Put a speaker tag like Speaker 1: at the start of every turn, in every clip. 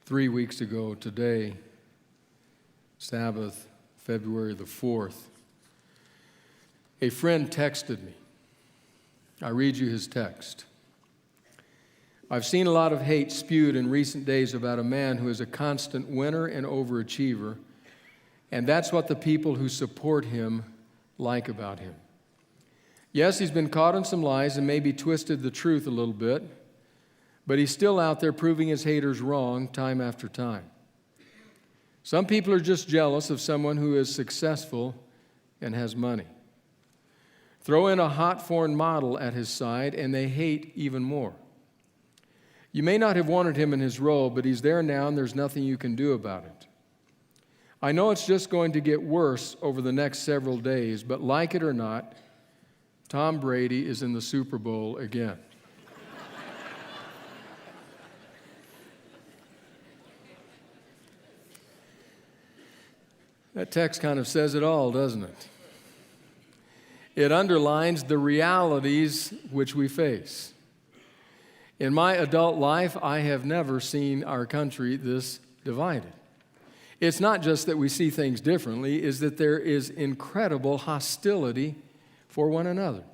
Speaker 1: 3 weeks ago today, Sabbath, February the 4th, a friend texted me. I read you his text. I've seen a lot of hate spewed in recent days about a man who is a constant winner and overachiever, and that's what the people who support him like about him. Yes, he's been caught in some lies and maybe twisted the truth a little bit, but he's still out there proving his haters wrong time after time. Some people are just jealous of someone who is successful and has money. Throw in a hot foreign model at his side, and they hate even more. You may not have wanted him in his role, but he's there now, and there's nothing you can do about it. I know it's just going to get worse over the next several days, but like it or not, Tom Brady is in the Super Bowl again. That text kind of says it all, doesn't it? It underlines the realities which we face. In my adult life, I have never seen our country this divided. It's not just that we see things differently, it's that there is incredible hostility for one another.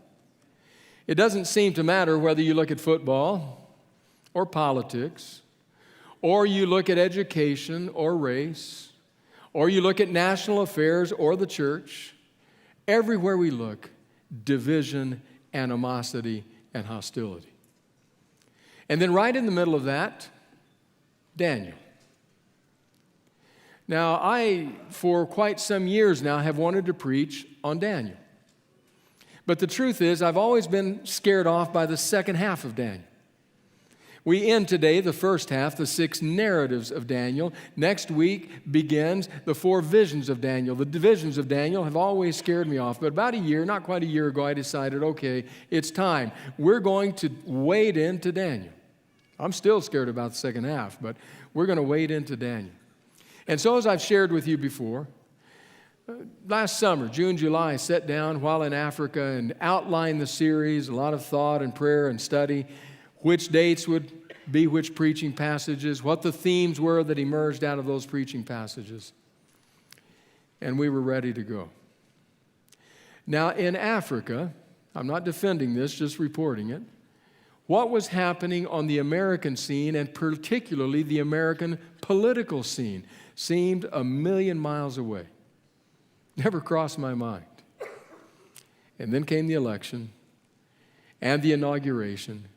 Speaker 1: It doesn't seem to matter whether you look at football or politics, or you look at education or race, or you look at national affairs or the church. Everywhere we look, division, animosity, and hostility. And then right in the middle of that, Daniel. Now, I, for quite some years now, have wanted to preach on Daniel. But the truth is, I've always been scared off by the second half of Daniel. We end today the first half, the 6 narratives of Daniel. Next week begins the 4 visions of Daniel. The divisions of Daniel have always scared me off. But about a year, not quite a year ago, I decided, okay, it's time. We're going to wade into Daniel. I'm still scared about the second half, but we're going to wade into Daniel. And so as I've shared with you before, last summer, June, July, I sat down while in Africa and outlined the series, a lot of thought and prayer and study, which dates would be which preaching passages, what the themes were that emerged out of those preaching passages. And we were ready to go. Now, in Africa, I'm not defending this, just reporting it, what was happening on the American scene, and particularly the American political scene, seemed a million miles away. Never crossed my mind. And then came the election and the inauguration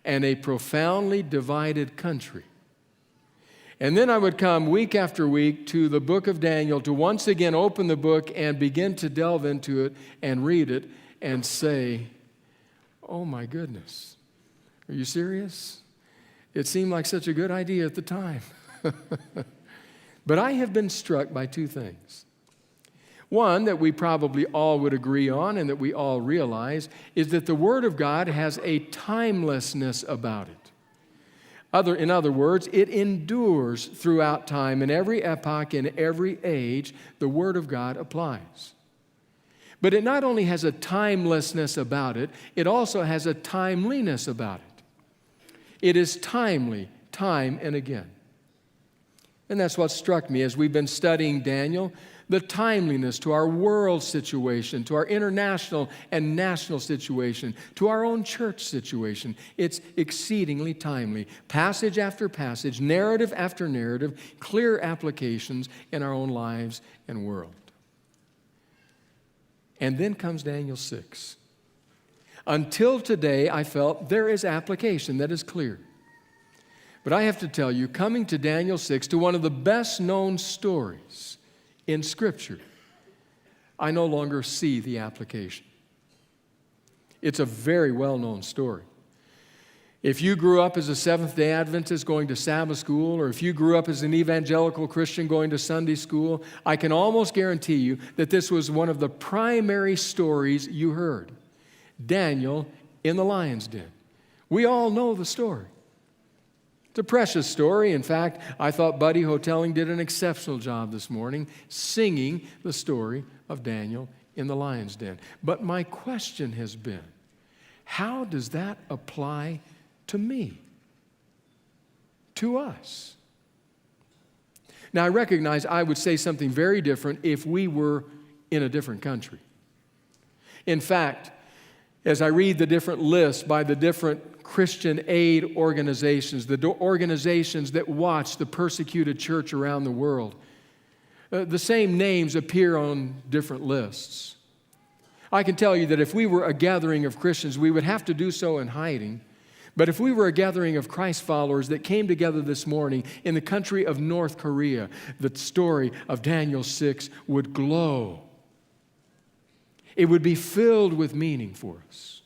Speaker 1: and a profoundly divided country. And then I would come week after week to the book of Daniel to once again open the book and begin to delve into it and read it and say, oh my goodness, are you serious? It seemed like such a good idea at the time. But I have been struck by 2 things. One that we probably all would agree on and that we all realize is that the Word of God has a timelessness about it. In other words, it endures throughout time. In every epoch, in every age, the Word of God applies. But it not only has a timelessness about it, it also has a timeliness about it. It is timely, time and again. And that's what struck me as we've been studying Daniel, the timeliness to our world situation, to our international and national situation, to our own church situation. It's exceedingly timely. Passage after passage, narrative after narrative, clear applications in our own lives and world. And then comes Daniel 6. Until today, I felt there is application that is clear. But I have to tell you, coming to Daniel 6, to one of the best known stories in Scripture, I no longer see the application. It's a very well-known story. If you grew up as a Seventh-day Adventist going to Sabbath school, or if you grew up as an evangelical Christian going to Sunday school, I can almost guarantee you that this was one of the primary stories you heard. Daniel in the lion's den. We all know the story. It's a precious story. In fact, I thought Buddy Hoteling did an exceptional job this morning singing the story of Daniel in the lion's den. But my question has been, how does that apply to me, to us? Now, I recognize I would say something very different if we were in a different country. In fact, as I read the different lists by the different Christian aid organizations, the organizations that watch the persecuted church around the world, the same names appear on different lists. I can tell you that if we were a gathering of Christians, we would have to do so in hiding. But if we were a gathering of Christ followers that came together this morning in the country of North Korea, the story of Daniel 6 would glow. It would be filled with meaning for us.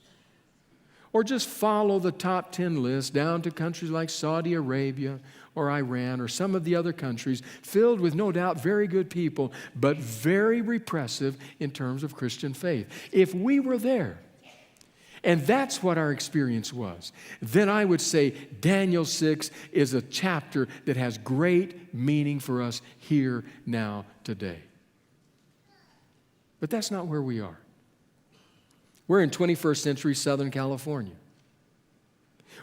Speaker 1: Or just follow the top 10 list down to countries like Saudi Arabia or Iran or some of the other countries filled with no doubt very good people, but very repressive in terms of Christian faith. If we were there, and that's what our experience was, then I would say Daniel 6 is a chapter that has great meaning for us here, now, today. But that's not where we are. We're in 21st century Southern California.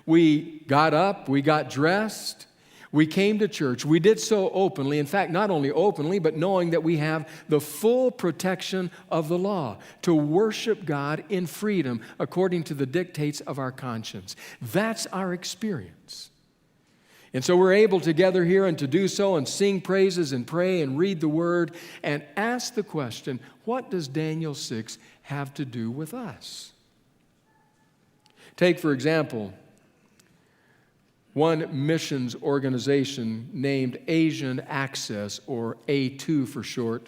Speaker 1: We got up, we got dressed, we came to church. We did so openly. In fact, not only openly, but knowing that we have the full protection of the law to worship God in freedom according to the dictates of our conscience. That's our experience. And so we're able to gather here and to do so and sing praises and pray and read the Word and ask the question, what does Daniel 6 have to do with us? Take, for example, one missions organization named Asian Access, or A2 for short,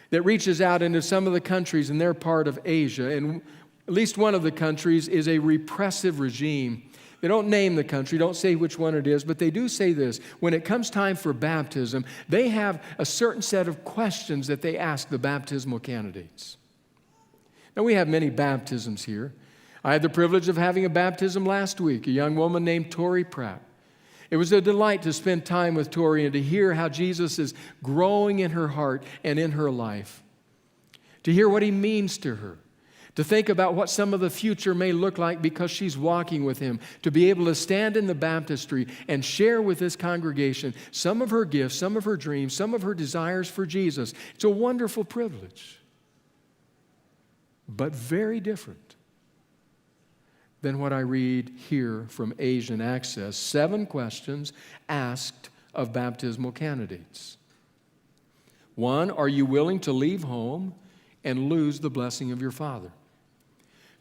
Speaker 1: that reaches out into some of the countries in their part of Asia. And at least one of the countries is a repressive regime. They don't name the country, don't say which one it is, but they do say this. When it comes time for baptism, they have a certain set of questions that they ask the baptismal candidates. Now, we have many baptisms here. I had the privilege of having a baptism last week, a young woman named Tori Pratt. It was a delight to spend time with Tori and to hear how Jesus is growing in her heart and in her life, to hear what He means to her, to think about what some of the future may look like because she's walking with Him, to be able to stand in the baptistry and share with this congregation some of her gifts, some of her dreams, some of her desires for Jesus. It's a wonderful privilege, but very different than what I read here from Asian Access. 7 questions asked of baptismal candidates. 1, are you willing to leave home and lose the blessing of your Father?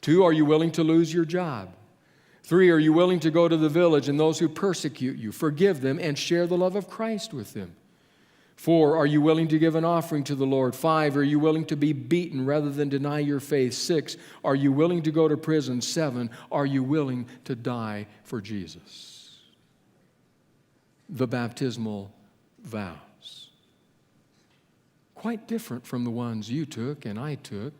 Speaker 1: 2, are you willing to lose your job? 3, are you willing to go to the village and those who persecute you, forgive them, and share the love of Christ with them? 4, are you willing to give an offering to the Lord? 5, are you willing to be beaten rather than deny your faith? 6, are you willing to go to prison? 7, are you willing to die for Jesus? The baptismal vows. Quite different from the ones you took and I took.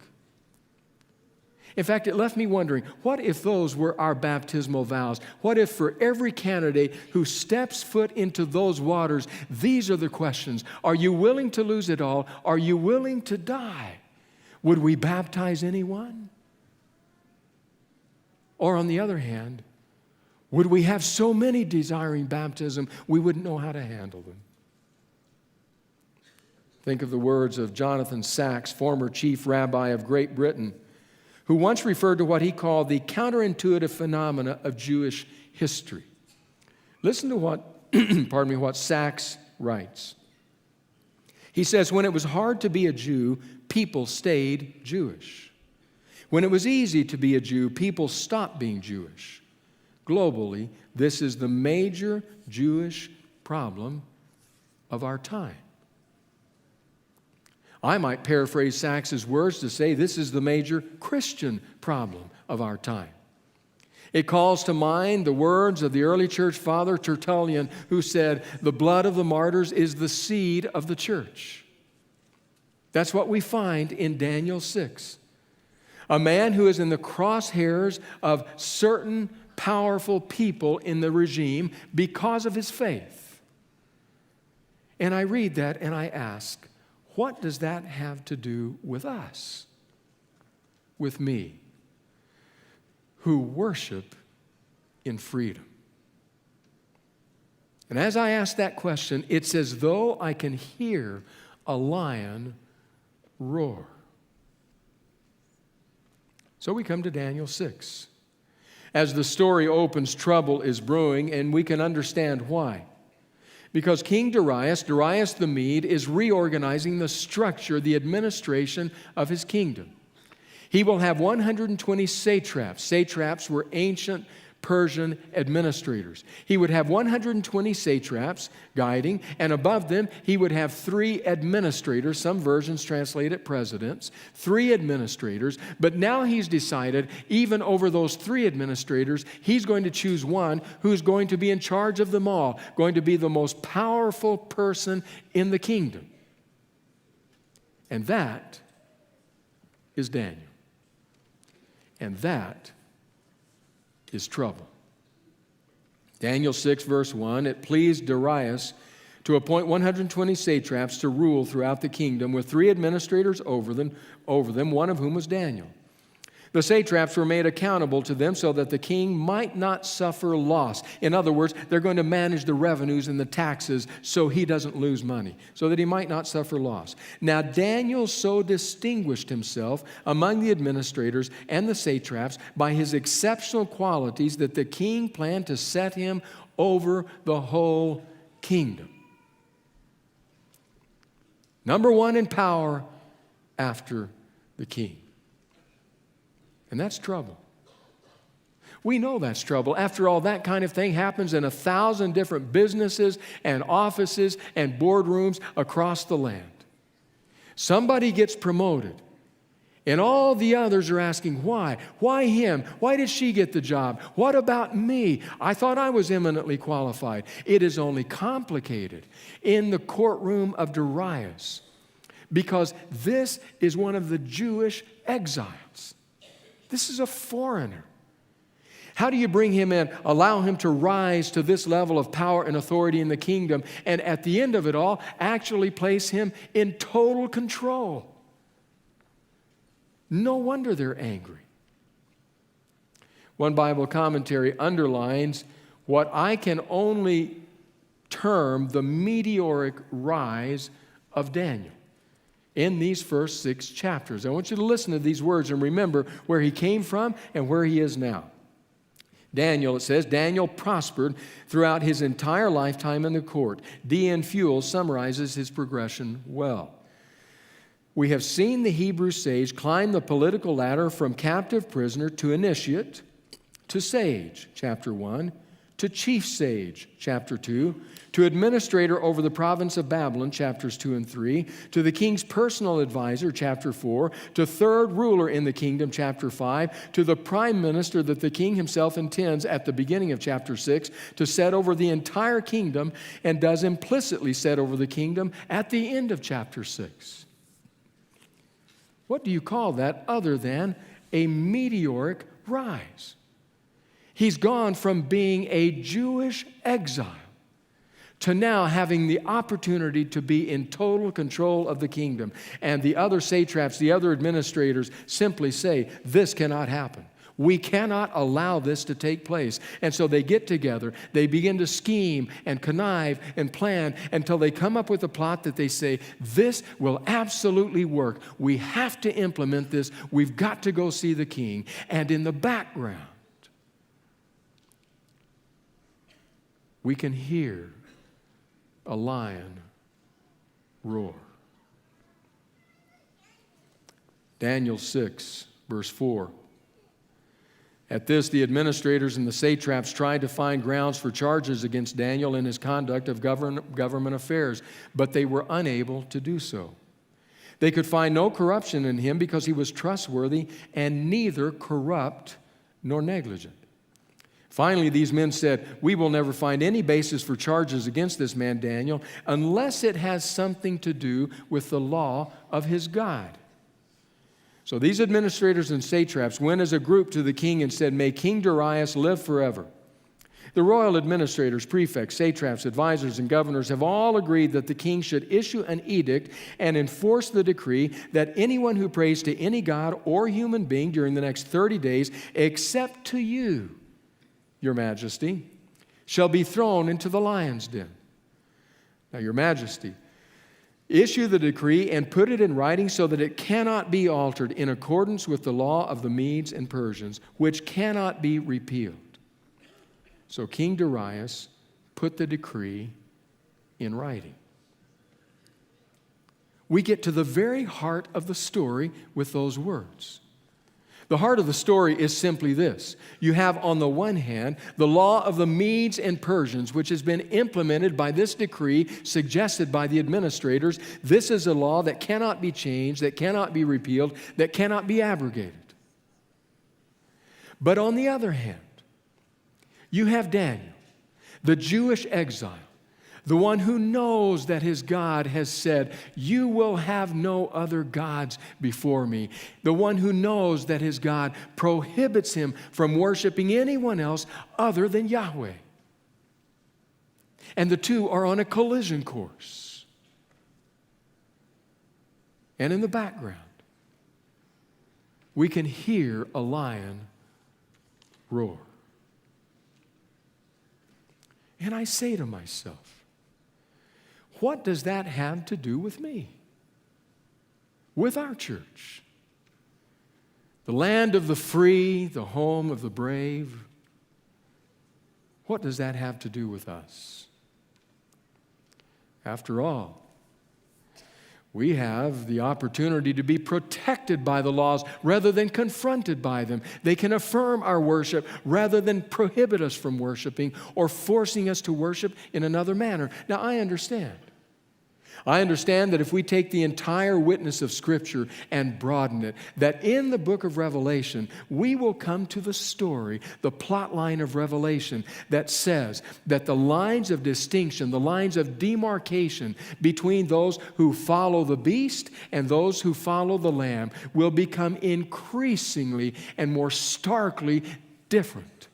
Speaker 1: In fact, it left me wondering, what if those were our baptismal vows? What if for every candidate who steps foot into those waters, these are the questions. Are you willing to lose it all? Are you willing to die? Would we baptize anyone? Or on the other hand, would we have so many desiring baptism we wouldn't know how to handle them? Think of the words of Jonathan Sacks, former chief rabbi of Great Britain, who once referred to what he called the counterintuitive phenomena of Jewish history. Listen to what, what Sacks writes. He says, when it was hard to be a Jew, people stayed Jewish. When it was easy to be a Jew, people stopped being Jewish. Globally, this is the major Jewish problem of our time. I might paraphrase Sacks's words to say this is the major Christian problem of our time. It calls to mind the words of the early church father Tertullian, who said, the blood of the martyrs is the seed of the church. That's what we find in Daniel 6. A man who is in the crosshairs of certain powerful people in the regime because of his faith. And I read that and I ask, what does that have to do with us? With me, who worship in freedom? And as I ask that question, it's as though I can hear a lion roar. So we come to Daniel 6. As the story opens, trouble is brewing, and we can understand why. Because King Darius the Mede, is reorganizing the structure, the administration of his kingdom. He will have 120 satraps. Satraps were ancient Persian administrators. He would have 120 satraps guiding, and above them he would have 3 administrators. Some versions translate it presidents. 3 administrators. But now he's decided, even over those 3 administrators, he's going to choose one who's going to be in charge of them all, going to be the most powerful person in the kingdom. And that is Daniel. And that is trouble. Daniel 6, verse 1, it pleased Darius to appoint 120 satraps to rule throughout the kingdom with 3 administrators over them, one of whom was Daniel. The satraps were made accountable to them so that the king might not suffer loss. In other words, they're going to manage the revenues and the taxes so he doesn't lose money, so that he might not suffer loss. Now, Daniel so distinguished himself among the administrators and the satraps by his exceptional qualities that the king planned to set him over the whole kingdom. Number 1 in power after the king. And that's trouble. We know that's trouble. After all, that kind of thing happens in 1,000 different businesses and offices and boardrooms across the land. Somebody gets promoted, and all the others are asking, why? Why him? Why did she get the job? What about me? I thought I was eminently qualified. It is only complicated in the courtroom of Darius because this is one of the Jewish exiles. This is a foreigner. How do you bring him in, allow him to rise to this level of power and authority in the kingdom, and at the end of it all, actually place him in total control? No wonder they're angry. One Bible commentary underlines what I can only term the meteoric rise of Daniel in these first 6 chapters. I want you to listen to these words and remember where he came from and where he is now. Daniel, it says, Daniel prospered throughout his entire lifetime in the court. D.N. Fuel summarizes his progression well. We have seen the Hebrew sage climb the political ladder from captive prisoner to initiate, to sage, chapter 1, to chief sage, chapter 2, to administrator over the province of Babylon, chapters 2 and 3, to the king's personal advisor, chapter 4, to third ruler in the kingdom, chapter 5, to the prime minister that the king himself intends at the beginning of chapter 6 to set over the entire kingdom and does implicitly set over the kingdom at the end of chapter 6. What do you call that other than a meteoric rise? He's gone from being a Jewish exile to now having the opportunity to be in total control of the kingdom. And the other satraps, the other administrators simply say, this cannot happen. We cannot allow this to take place. And so they get together, they begin to scheme and connive and plan until they come up with a plot that they say, this will absolutely work. We have to implement this. We've got to go see the king. And in the background, we can hear a lion roar. Daniel 6, verse 4. At this, the administrators and the satraps tried to find grounds for charges against Daniel in his conduct of government affairs, but they were unable to do so. They could find no corruption in him because he was trustworthy and neither corrupt nor negligent. Finally, these men said, we will never find any basis for charges against this man Daniel unless it has something to do with the law of his God. So these administrators and satraps went as a group to the king and said, may King Darius live forever. The royal administrators, prefects, satraps, advisors, and governors have all agreed that the king should issue an edict and enforce the decree that anyone who prays to any god or human being during the next 30 days, except to you, Your Majesty, shall be thrown into the lion's den. Now, your majesty, issue the decree and put it in writing so that it cannot be altered in accordance with the law of the Medes and Persians, which cannot be repealed. So King Darius put the decree in writing. We get to the very heart of the story with those words. The heart of the story is simply this. You have, on the one hand, the law of the Medes and Persians, which has been implemented by this decree suggested by the administrators. This is a law that cannot be changed, that cannot be repealed, that cannot be abrogated. But on the other hand, you have Daniel, the Jewish exile, the one who knows that his God has said, "You will have no other gods before me." The one who knows that his God prohibits him from worshiping anyone else other than Yahweh. And the two are on a collision course. And in the background, we can hear a lion roar. And I say to myself, what does that have to do with me? With our church? The land of the free, the home of the brave. What does that have to do with us? After all, we have the opportunity to be protected by the laws rather than confronted by them. They can affirm our worship rather than prohibit us from worshiping or forcing us to worship in another manner. Now, I understand. I understand that if we take the entire witness of Scripture and broaden it, that in the book of Revelation, we will come to the story, the plot line of Revelation that says that the lines of distinction, the lines of demarcation between those who follow the beast and those who follow the Lamb will become increasingly and more starkly different.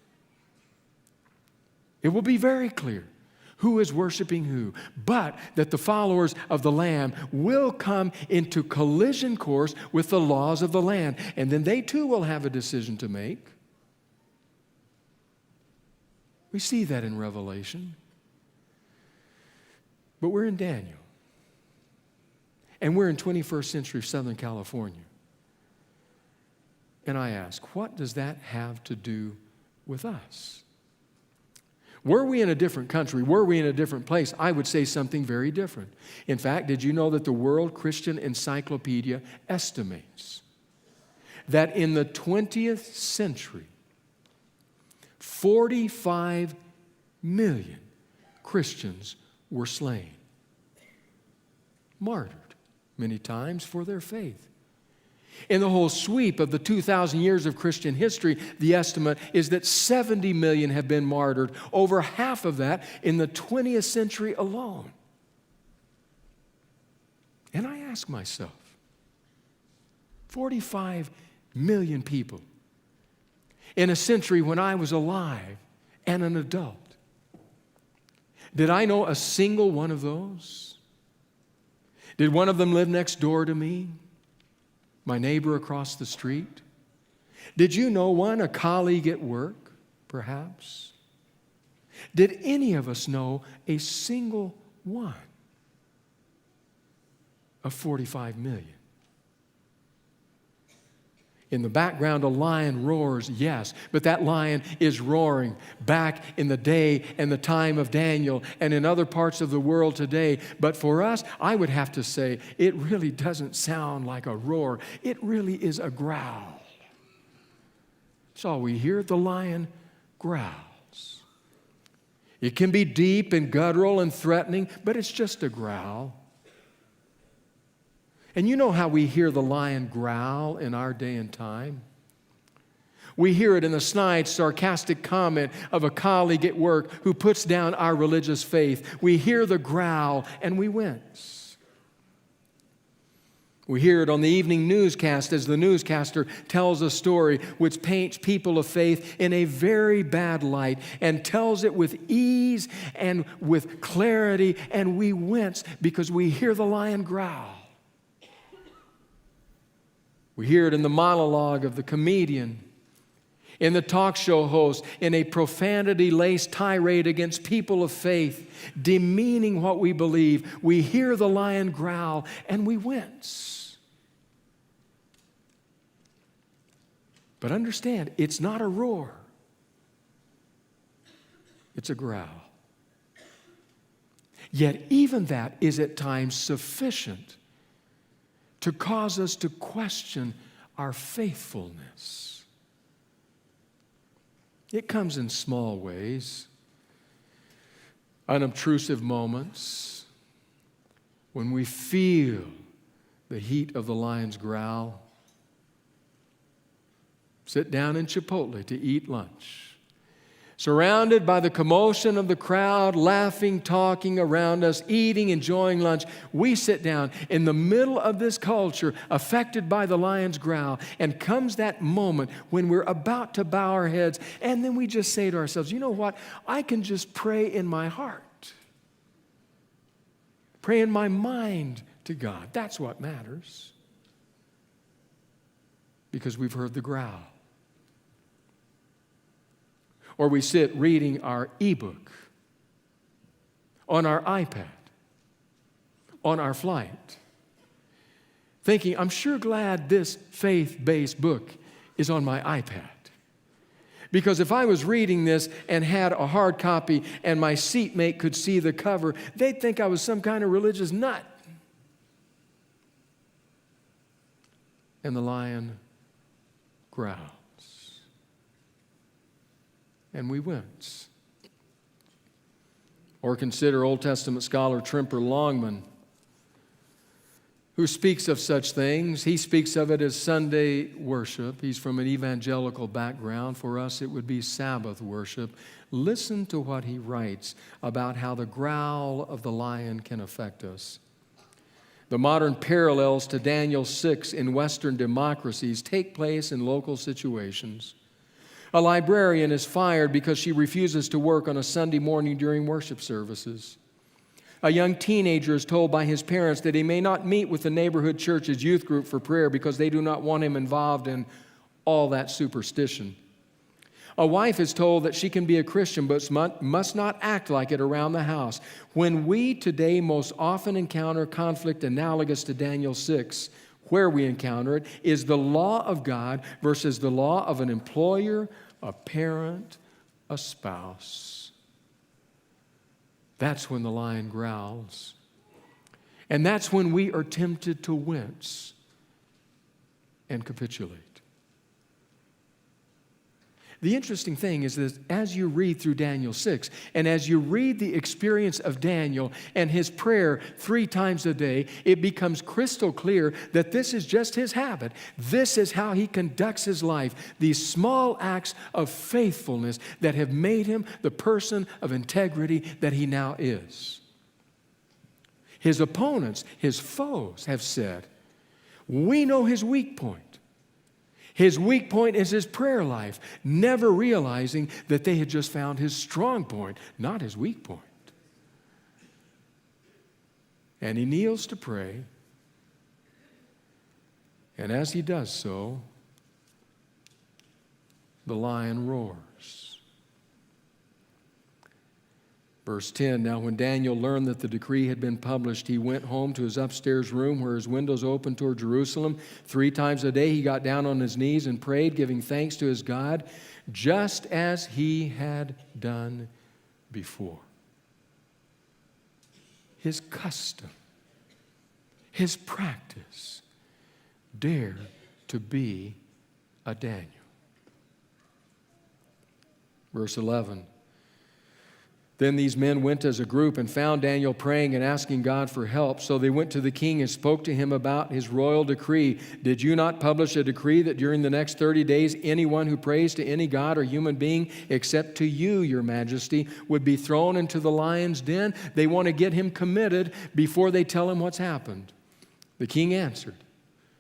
Speaker 1: It will be very clear who is worshiping who, but that the followers of the Lamb will come into collision course with the laws of the land, and then they too will have a decision to make. We see that in Revelation. But we're in Daniel, and we're in 21st century Southern California. And I ask, what does that have to do with us? Were we in a different country, were we in a different place, I would say something very different. In fact, did you know that the World Christian Encyclopedia estimates that in the 20th century, 45 million Christians were slain, martyred many times for their faith. In the whole sweep of the 2,000 years of Christian history, the estimate is that 70 million have been martyred, over half of that in the 20th century alone. And I ask myself, 45 million people in a century when I was alive and an adult. Did I know a single one of those? Did one of them live next door to me? My neighbor across the street? Did you know one, a colleague at work, perhaps? Did any of us know a single one of 45 million? In the background, a lion roars, yes, but that lion is roaring back in the day and the time of Daniel and in other parts of the world today. But for us, I would have to say, it really doesn't sound like a roar. It really is a growl. That's all we hear. The lion growls. It can be deep and guttural and threatening, but it's just a growl. And you know how we hear the lion growl in our day and time? We hear it in the snide, sarcastic comment of a colleague at work who puts down our religious faith. We hear the growl and we wince. We hear it on the evening newscast as the newscaster tells a story which paints people of faith in a very bad light and tells it with ease and with clarity, and we wince because we hear the lion growl. We hear it in the monologue of the comedian in the talk show host, in a profanity-laced tirade against people of faith, demeaning what we believe. We hear the lion growl and we wince. But understand, it's not a roar. It's a growl. Yet even that is at times sufficient to cause us to question our faithfulness. It comes in small ways, unobtrusive moments, when we feel the heat of the lion's growl. Sit down in Chipotle to eat lunch, surrounded by the commotion of the crowd, laughing, talking around us, eating, enjoying lunch. We sit down in the middle of this culture affected by the lion's growl, and comes that moment when we're about to bow our heads, and then we just say to ourselves, you know what? I can just pray in my heart. Pray in my mind to God. That's what matters. Because we've heard the growl. Or we sit reading our ebook on our iPad, on our flight, thinking, I'm sure glad this faith-based book is on my iPad. Because if I was reading this and had a hard copy and my seatmate could see the cover, they'd think I was some kind of religious nut. And the lion growls. And we wince. Or consider Old Testament scholar Tremper Longman, who speaks of such things. He speaks of it as Sunday worship. He's from an evangelical background. For us, it would be Sabbath worship. Listen to what he writes about how the growl of the lion can affect us. The modern parallels to Daniel 6 in Western democracies take place in local situations. A librarian is fired because she refuses to work on a Sunday morning during worship services. A young teenager is told by his parents that he may not meet with the neighborhood church's youth group for prayer because they do not want him involved in all that superstition. A wife is told that she can be a Christian but must not act like it around the house. When we today most often encounter conflict analogous to Daniel 6, where we encounter it is the law of God versus the law of an employer, a parent, a spouse. That's when the lion growls. And that's when we are tempted to wince and capitulate. The interesting thing is that as you read through Daniel 6, and as you read the experience of Daniel and his prayer 3 times a day, it becomes crystal clear that this is just his habit. This is how he conducts his life. These small acts of faithfulness that have made him the person of integrity that he now is. His opponents, his foes, have said, we know his weak point. His weak point is his prayer life, never realizing that they had just found his strong point, not his weak point. And he kneels to pray, and as he does so, the lion roars. Verse 10, now when Daniel learned that the decree had been published, he went home to his upstairs room where his windows opened toward Jerusalem. 3 times a day he got down on his knees and prayed, giving thanks to his God, just as he had done before. His custom, his practice, dared to be a Daniel. Verse 11, then these men went as a group and found Daniel praying and asking God for help. So they went to the king and spoke to him about his royal decree. Did you not publish a decree that during the next 30 days, anyone who prays to any god or human being except to you, your majesty, would be thrown into the lion's den? They want to get him committed before they tell him what's happened. The king answered,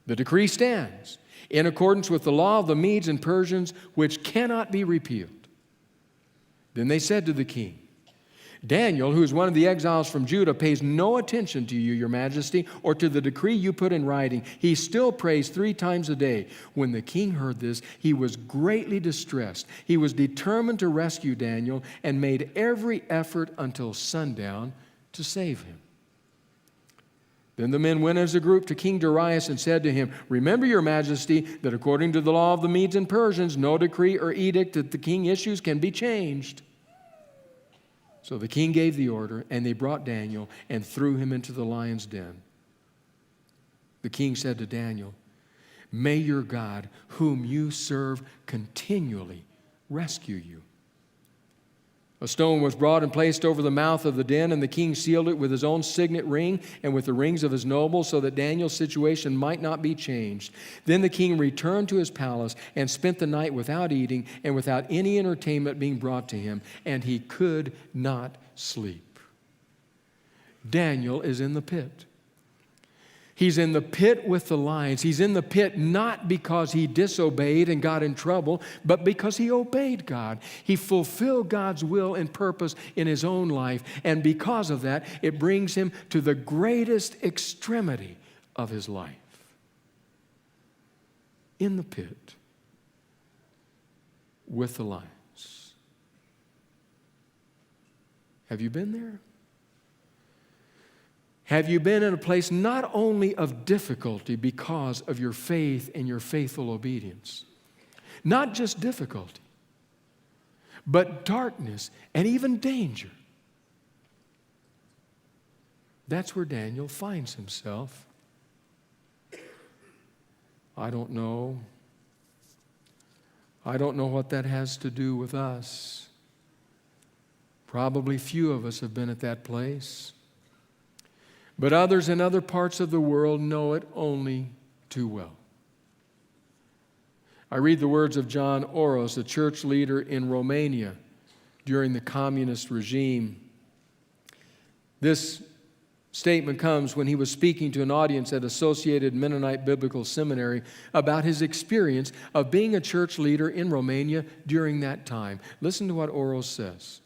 Speaker 1: the decree stands in accordance with the law of the Medes and Persians, which cannot be repealed. Then they said to the king, Daniel, who is one of the exiles from Judah, pays no attention to you, your majesty, or to the decree you put in writing. He still prays 3 times a day. When the king heard this, he was greatly distressed. He was determined to rescue Daniel and made every effort until sundown to save him. Then the men went as a group to King Darius and said to him, "Remember, your majesty, that according to the law of the Medes and Persians, no decree or edict that the king issues can be changed." So the king gave the order, and they brought Daniel and threw him into the lion's den. The king said to Daniel, "May your God, whom you serve continually, rescue you." A stone was brought and placed over the mouth of the den, and the king sealed it with his own signet ring and with the rings of his nobles, so that Daniel's situation might not be changed. Then the king returned to his palace and spent the night without eating and without any entertainment being brought to him, and he could not sleep. Daniel is in the pit. He's in the pit with the lions. He's in the pit not because he disobeyed and got in trouble, but because he obeyed God. He fulfilled God's will and purpose in his own life, and because of that, it brings him to the greatest extremity of his life. In the pit with the lions. Have you been there? Have you been in a place not only of difficulty because of your faith and your faithful obedience? Not just difficulty, but darkness and even danger. That's where Daniel finds himself. I don't know. I don't know what that has to do with us. Probably few of us have been at that place. But others in other parts of the world know it only too well. I read the words of John Oros, a church leader in Romania during the communist regime. This statement comes when he was speaking to an audience at Associated Mennonite Biblical Seminary about his experience of being a church leader in Romania during that time. Listen to what Oros says.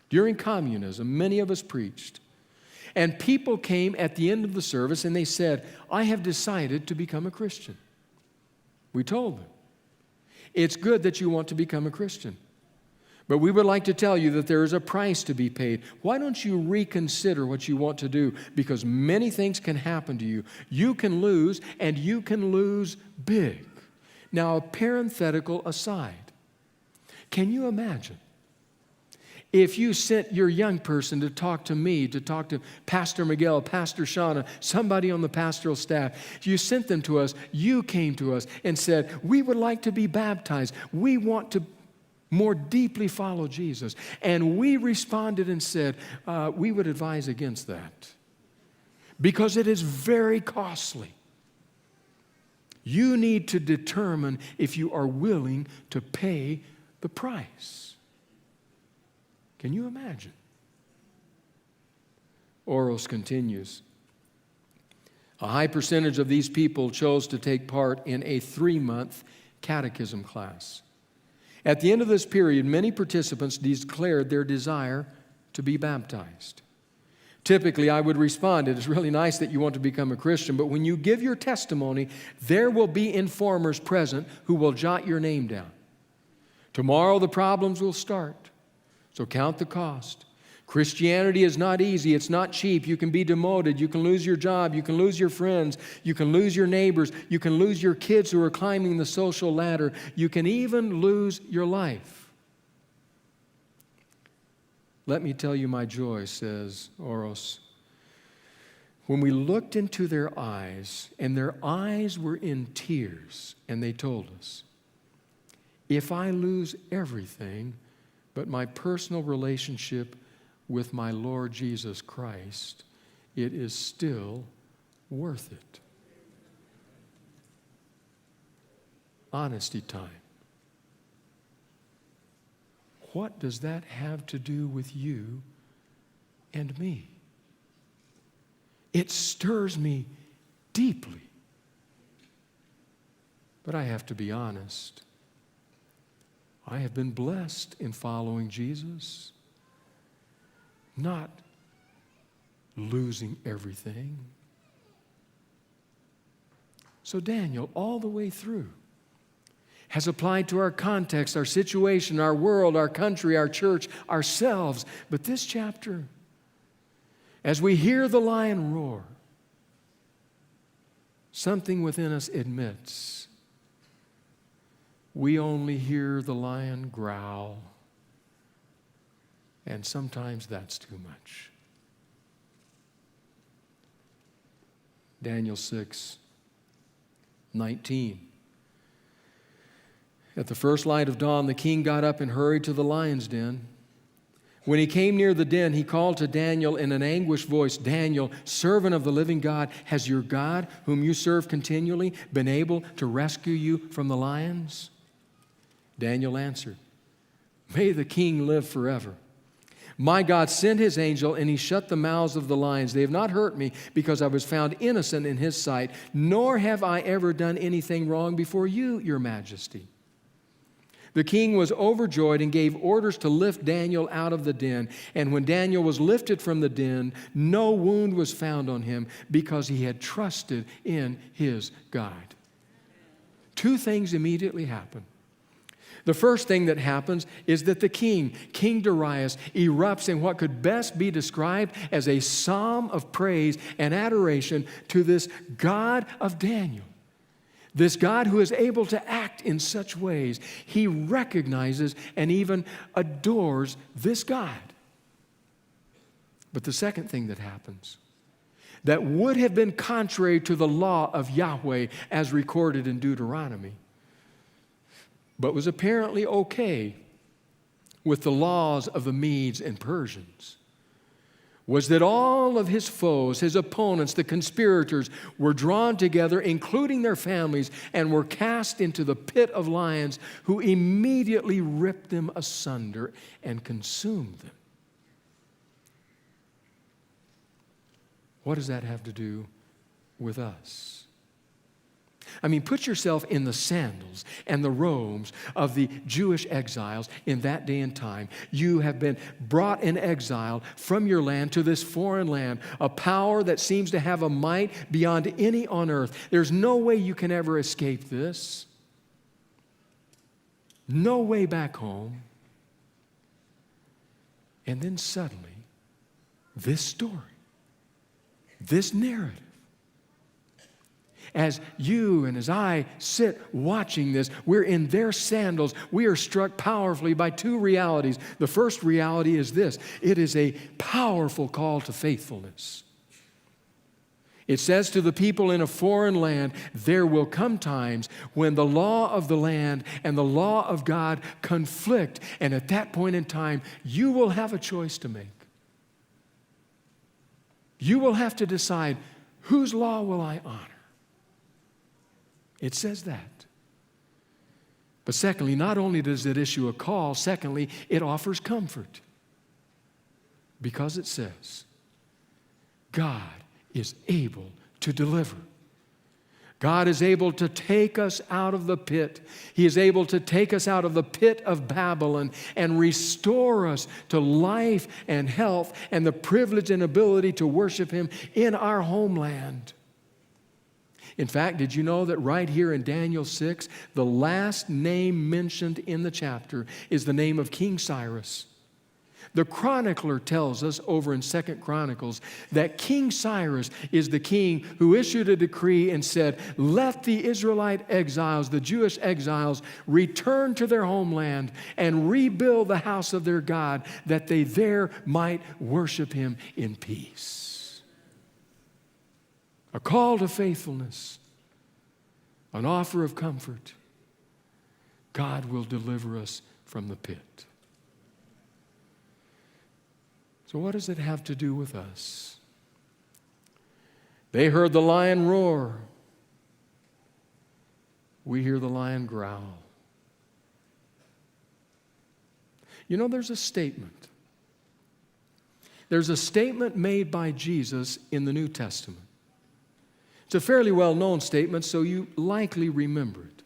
Speaker 1: During communism, many of us preached. And people came at the end of the service and they said, "I have decided to become a Christian." We told them, "It's good that you want to become a Christian, but we would like to tell you that there is a price to be paid. Why don't you reconsider what you want to do? Because many things can happen to you. You can lose, and you can lose big." Now, a parenthetical aside, can you imagine if you sent your young person to talk to me, to talk to Pastor Miguel, Pastor Shauna, somebody on the pastoral staff, you sent them to us, you came to us and said, "We would like to be baptized. We want to more deeply follow Jesus." And we responded and said, "We would advise against that because it is very costly." You need to determine if you are willing to pay the price. Can you imagine? Oros continues. A high percentage of these people chose to take part in a 3-month catechism class. At the end of this period, many participants declared their desire to be baptized. Typically, I would respond, "It is really nice that you want to become a Christian, but when you give your testimony, there will be informers present who will jot your name down. Tomorrow, the problems will start. So count the cost. Christianity is not easy. It's not cheap. You can be demoted. You can lose your job. You can lose your friends. You can lose your neighbors. You can lose your kids who are climbing the social ladder. You can even lose your life." "Let me tell you my joy," says Oros, "when we looked into their eyes, and their eyes were in tears, and they told us, 'If I lose everything but my personal relationship with my Lord Jesus Christ, it is still worth it.'" Honesty time. What does that have to do with you and me? It stirs me deeply. But I have to be honest. I have been blessed in following Jesus. not losing everything. So Daniel, all the way through, has applied to our context, our situation, our world, our country, our church, ourselves. But this chapter, as we hear the lion roar, something within us admits we only hear the lion growl, and sometimes that's too much. Daniel 6:19. At the first light of dawn, the king got up and hurried to the lion's den. When he came near the den, he called to Daniel in an anguished voice, "Daniel, servant of the living God, has your God, whom you serve continually, been able to rescue you from the lions?" Daniel answered, "May the king live forever. My God sent his angel, and he shut the mouths of the lions. They have not hurt me, because I was found innocent in his sight, nor have I ever done anything wrong before you, your majesty." The king was overjoyed and gave orders to lift Daniel out of the den. And when Daniel was lifted from the den, no wound was found on him, because he had trusted in his God. Two things immediately happen. The first thing that happens is that the king, King Darius, erupts in what could best be described as a psalm of praise and adoration to this God of Daniel. This God who is able to act in such ways. He recognizes and even adores this God. But the second thing that happens, that would have been contrary to the law of Yahweh as recorded in Deuteronomy, but was apparently okay with the laws of the Medes and Persians, was that all of his foes, his opponents, the conspirators, were drawn together, including their families, and were cast into the pit of lions, who immediately ripped them asunder and consumed them. What does that have to do with us? I mean, put yourself in the sandals and the robes of the Jewish exiles in that day and time. You have been brought in exile from your land to this foreign land, a power that seems to have a might beyond any on earth. There's no way you can ever escape this. No way back home. And then suddenly, this story, this narrative, as you and as I sit watching this, we're in their sandals. We are struck powerfully by two realities. The first reality is this: it is a powerful call to faithfulness. It says to the people in a foreign land, there will come times when the law of the land and the law of God conflict, and at that point in time, you will have a choice to make. You will have to decide, whose law will I honor? It says that. But secondly, not only does it issue a call, secondly, it offers comfort. Because it says, God is able to deliver. God is able to take us out of the pit. He is able to take us out of the pit of Babylon and restore us to life and health and the privilege and ability to worship Him in our homeland. In fact, did you know that right here in Daniel 6, the last name mentioned in the chapter is the name of King Cyrus? The chronicler tells us over in 2 Chronicles that King Cyrus is the king who issued a decree and said, let the Israelite exiles, the Jewish exiles, return to their homeland and rebuild the house of their God, that they there might worship Him in peace. A call to faithfulness, an offer of comfort. God will deliver us from the pit. So what does it have to do with us? They heard the lion roar. We hear the lion growl. You know, there's a statement. There's a statement made by Jesus in the New Testament. It's a fairly well-known statement, so you likely remember it.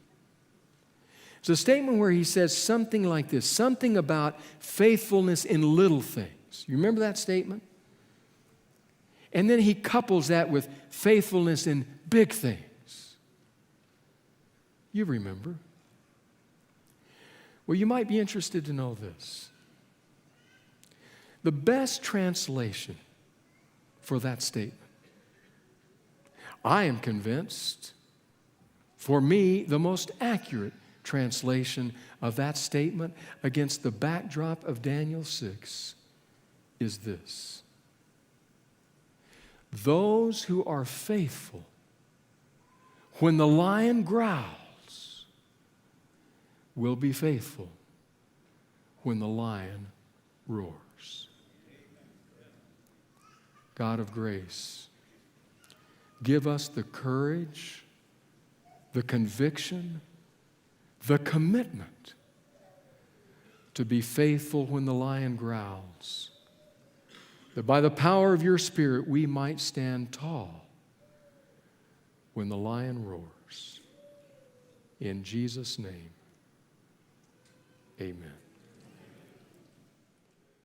Speaker 1: It's a statement where He says something like this, something about faithfulness in little things. things. You remember that statement? And then he couples that with faithfulness in big things. You remember. Well, you might be interested to know this. The best translation for that statement, I am convinced, for me, the most accurate translation of that statement against the backdrop of Daniel 6 is this: those who are faithful when the lion growls will be faithful when the lion roars. God of grace, give us the courage, the conviction, the commitment to be faithful when the lion growls, that by the power of your Spirit we might stand tall when the lion roars. In Jesus' name, amen.